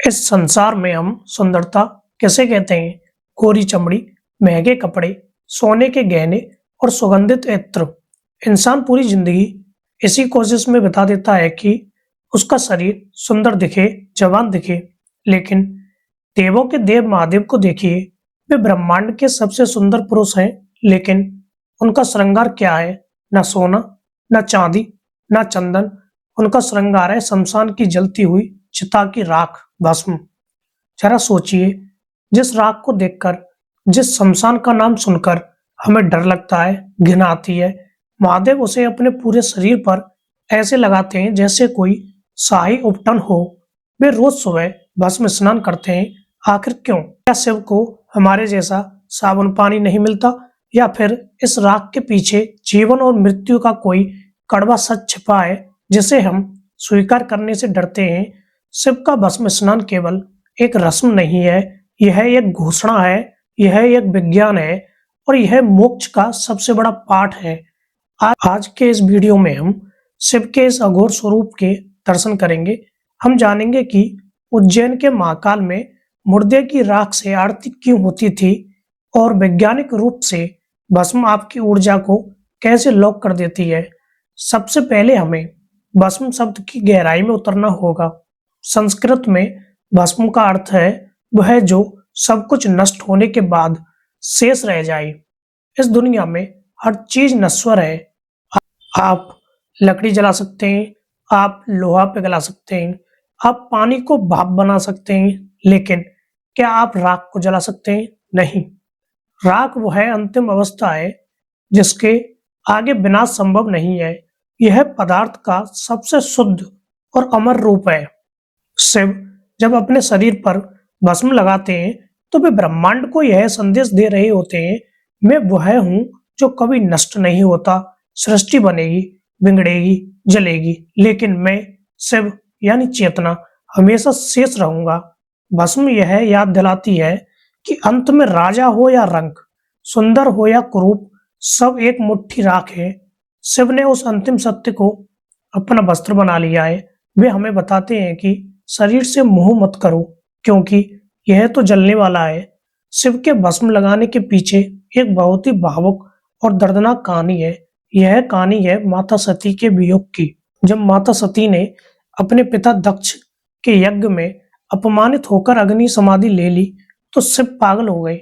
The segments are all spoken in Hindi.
इस संसार में हम सुंदरता किसे कहते हैं? गोरी चमड़ी, महंगे कपड़े, सोने के गहने और सुगंधित इत्र। इंसान पूरी जिंदगी इसी कोशिश में बिता देता है कि उसका शरीर सुंदर दिखे, जवान दिखे। लेकिन देवों के देव महादेव को देखिए, वे ब्रह्मांड के सबसे सुंदर पुरुष हैं, लेकिन उनका श्रृंगार क्या है? न सोना, न चांदी, न चंदन। उनका श्रृंगार है शमशान की जलती हुई चिता की राख, भस्म। जरा सोचिए, जिस राख को देखकर, जिस शमशान का नाम सुनकर हमें डर लगता है, घृणा आती है, महादेव उसे अपने पूरे शरीर पर ऐसे लगाते हैं जैसे कोई शाही उपटन हो। वे रोज सुबह भस्म स्नान करते हैं। आखिर क्यों? क्या शिव को हमारे जैसा साबुन पानी नहीं मिलता, या फिर इस राख के पीछे जीवन और मृत्यु का कोई कड़वा सच छिपा है जिसे हम स्वीकार करने से डरते हैं? शिव का भस्म स्नान केवल एक रस्म नहीं है, यह एक घोषणा है, यह एक विज्ञान है, और यह मोक्ष का सबसे बड़ा पाठ है। आज के इस वीडियो में हम शिव के इस अघोर स्वरूप के दर्शन करेंगे। हम जानेंगे कि उज्जैन के महाकाल में मुर्दे की राख से आरती क्यों होती थी, और वैज्ञानिक रूप से भस्म आपकी ऊर्जा को कैसे लॉक कर देती है। सबसे पहले हमें भस्म शब्द की गहराई में उतरना होगा। संस्कृत में भस्म का अर्थ है वह जो सब कुछ नष्ट होने के बाद शेष रह जाए। इस दुनिया में हर चीज नश्वर है। आप लकड़ी जला सकते हैं, आप लोहा पिघला सकते हैं, आप पानी को भाप बना सकते हैं, लेकिन क्या आप राख को जला सकते हैं? नहीं। राख वह अंतिम अवस्था है जिसके आगे विनाश संभव नहीं है। यह पदार्थ का सबसे शुद्ध और अमर रूप है। शिव जब अपने शरीर पर भस्म लगाते हैं तो वे ब्रह्मांड को यह संदेश दे रहे होते हैं, मैं वह हूं जो कभी नष्ट नहीं होता। सृष्टि बनेगी, बिगड़ेगी, जलेगी, लेकिन मैं शिव यानी चेतना हमेशा शेष रहूंगा। भस्म यह याद दिलाती है कि अंत में राजा हो या रंक, सुंदर हो या कुरूप, सब एक मुट्ठी राख है। शिव ने उस अंतिम सत्य को अपना वस्त्र बना लिया है। वे हमें बताते हैं कि शरीर से मोह मत करो, क्योंकि यह तो जलने वाला है। शिव के भस्म लगाने के पीछे एक बहुत ही भावुक और दर्दनाक कहानी है। यह कहानी है माता सती के वियोग की। जब माता सती ने अपने पिता दक्ष के यज्ञ में अपमानित होकर अग्नि समाधि ले ली तो शिव पागल हो गए।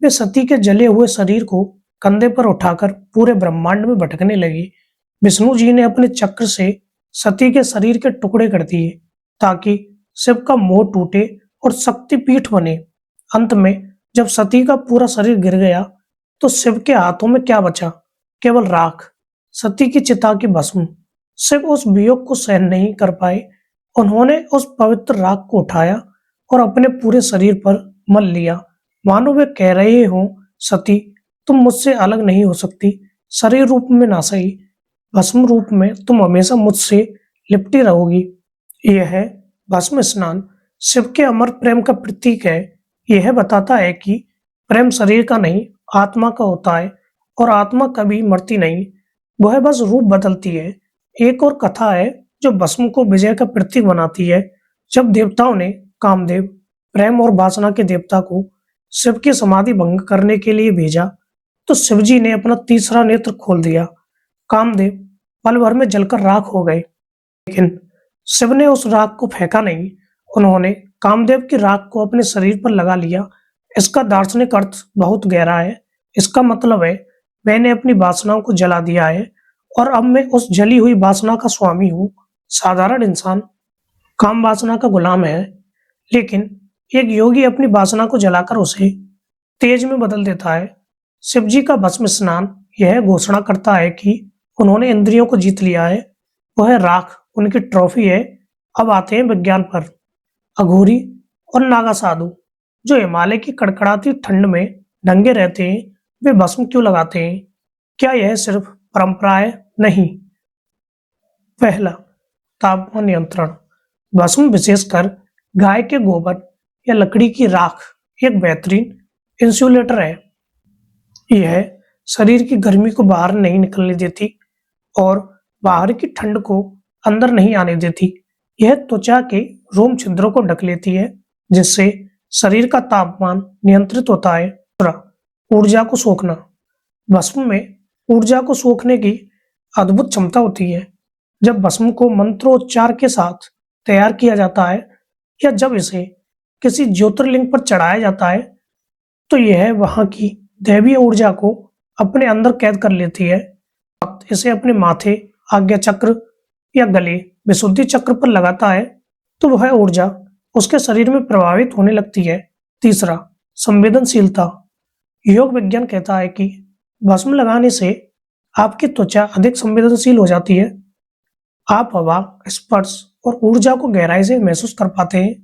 वे सती के जले हुए शरीर को कंधे पर उठाकर पूरे ब्रह्मांड में भटकने लगे। विष्णु जी ने अपने चक्र से सती के शरीर के टुकड़े कर दिए ताकि शिव का मोह टूटे और शक्तिपीठ बने। अंत में जब सती का पूरा शरीर गिर गया तो शिव के हाथों में क्या बचा? केवल राख, सती की चिता की भस्म। शिव उस वियोग को सहन नहीं कर पाए। उन्होंने उस पवित्र राख को उठाया और अपने पूरे शरीर पर मल लिया, मानो वे कह रहे हों, सती तुम मुझसे अलग नहीं हो सकती। शरीर रूप में ना सही, भस्म रूप में तुम हमेशा मुझसे लिपटी रहोगी। यह भस्म स्नान शिव के अमर प्रेम का प्रतीक है। यह बताता है कि प्रेम शरीर का नहीं, आत्मा का होता है, और आत्मा कभी मरती नहीं, वह बस रूप बदलती है। एक और कथा है जो भस्म को विजय का प्रतीक बनाती है। जब देवताओं ने कामदेव, प्रेम और वासना के देवता को शिव की समाधि भंग करने के लिए भेजा तो शिवजी ने अपना तीसरा नेत्र खोल दिया। कामदेव पल भर में जलकर राख हो गए, लेकिन शिव ने उस राख को फेंका नहीं। उन्होंने कामदेव की राख को अपने शरीर पर लगा लिया। इसका दार्शनिक अर्थ बहुत गहरा है। इसका मतलब है मैंने अपनी वासनाओं को जला दिया है और अब मैं उस जली हुई वासना का स्वामी हूँ। साधारण इंसान काम वासना का गुलाम है, लेकिन एक योगी अपनी वासना को जलाकर उसे तेज में बदल देता है। शिवजी का भस्म स्नान यह घोषणा करता है कि उन्होंने इंद्रियों को जीत लिया है। वह राख उनकी ट्रॉफी है। अब आते हैं विज्ञान पर। अघोरी और नागा साधु जो हिमालय की कड़कड़ाती ठंड में नंगे रहते हैं, वे भस्म क्यों लगाते हैं? क्या यह सिर्फ परंपरा है? नहीं। पहला, तापमान नियंत्रण। भस्म विशेषकर गाय के गोबर या लकड़ी की राख एक बेहतरीन इंसुलेटर है। यह शरीर की गर्मी को बाहर नहीं निकलने देती और बाहर की ठंड को अंदर नहीं आने देती। यह त्वचा के रोम छिद्रों को ढक लेती है जिससे शरीर का तापमान नियंत्रित होता है। ऊर्जा को सोखना। भस्म में ऊर्जा को सोखने की अद्भुत क्षमता होती है। जब भस्म को मंत्रोच्चार के साथ तैयार किया जाता है या जब इसे किसी ज्योतिर्लिंग पर चढ़ाया जाता है तो यह वहां की दैवीय ऊर्जा को अपने अंदर कैद कर लेती है। इसे अपने माथे, आज्ञा चक्र या गले विशुद्धि चक्र पर लगाता है तो वह ऊर्जा उसके शरीर में प्रभावित होने लगती है। तीसरा, संवेदनशीलता। योग विज्ञान कहता है कि भस्म लगाने से आपकी त्वचा अधिक संवेदनशील हो जाती है। आप हवा, स्पर्श और ऊर्जा को गहराई से महसूस कर पाते हैं।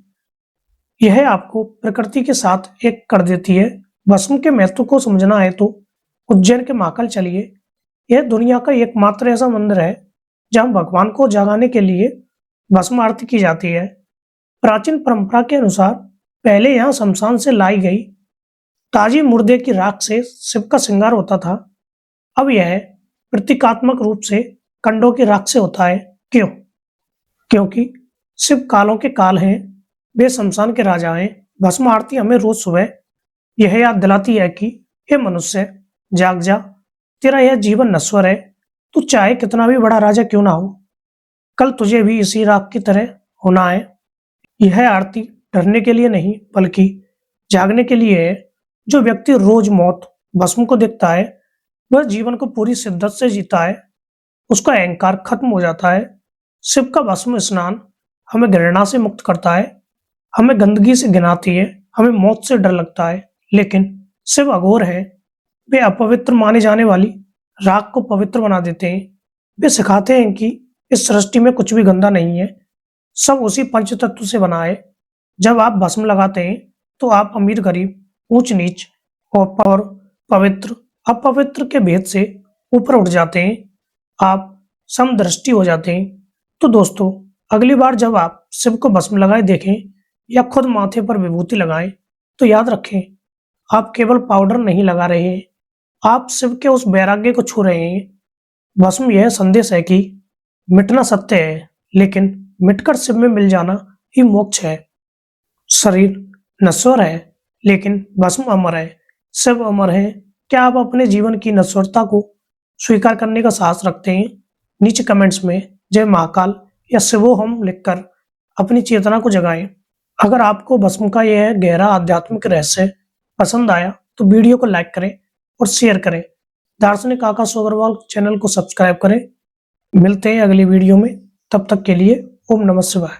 यह आपको प्रकृति के साथ एक कर देती है। भस्म के महत्व को समझना है तो उज्जैन के महाकाल चलिए। यह दुनिया का एकमात्र ऐसा मंदिर है जहां भगवान को जगाने के लिए भस्म आरती की जाती है। प्राचीन परंपरा के अनुसार पहले यहां शमशान से लाई गई ताजी मुर्दे की राख से शिव का श्रृंगार होता था। अब यह प्रतीकात्मक रूप से कंडों की राख से होता है। क्यों? क्योंकि शिव कालों के काल हैं, वे शमशान के राजा हैं। भस्म आरती हमें रोज सुबह यह याद दिलाती है कि हे मनुष्य, जाग जा, तेरा यह जीवन नश्वर है। तू चाहे कितना भी बड़ा राजा क्यों ना हो, कल तुझे भी इसी राख की तरह होना है। यह आरती डरने के लिए नहीं बल्कि जागने के लिए है। जो व्यक्ति रोज मौत भस्म को देखता है वह जीवन को पूरी शिद्दत से जीता है। उसका अहंकार खत्म हो जाता है। शिव का भस्म स्नान हमें घृणा से मुक्त करता है, हमें गंदगी से घिनाती है, हमें मौत से डर लगता है। लेकिन शिव अघोर है, वे अपवित्र माने जाने वाली राख को पवित्र बना देते हैं। वे सिखाते हैं कि इस सृष्टि में कुछ भी गंदा नहीं है, सब उसी पंच तत्व से बना है। जब आप भस्म लगाते हैं तो आप अमीर गरीब, ऊंच नीच और पवित्र अपवित्र के भेद से ऊपर उठ जाते हैं। आप समदृष्टि हो जाते हैं। तो दोस्तों, अगली बार जब आप शिव को भस्म लगाए देखें या खुद माथे पर विभूति लगाएं तो याद रखें, आप केवल पाउडर नहीं लगा रहे हैं, आप शिव के उस वैराग्य को छू रहे हैं। भस्म यह संदेश है कि मिटना सत्य है, लेकिन मिटकर शिव में मिल जाना ही मोक्ष है। शरीर नश्वर है लेकिन भस्म अमर है, शिव अमर है। क्या आप अपने जीवन की नश्वरता को स्वीकार करने का साहस रखते हैं? नीचे कमेंट्स में जय महाकाल या शिवोहम लिखकर अपनी चेतना को जगाएं। अगर आपको भस्म का यह गहरा आध्यात्मिक रहस्य पसंद आया तो वीडियो को लाइक करें और शेयर करें। दार्शनिक आकाश अग्रवाल चैनल को सब्सक्राइब करें। मिलते हैं अगली वीडियो में, तब तक के लिए ओम नमः शिवाय।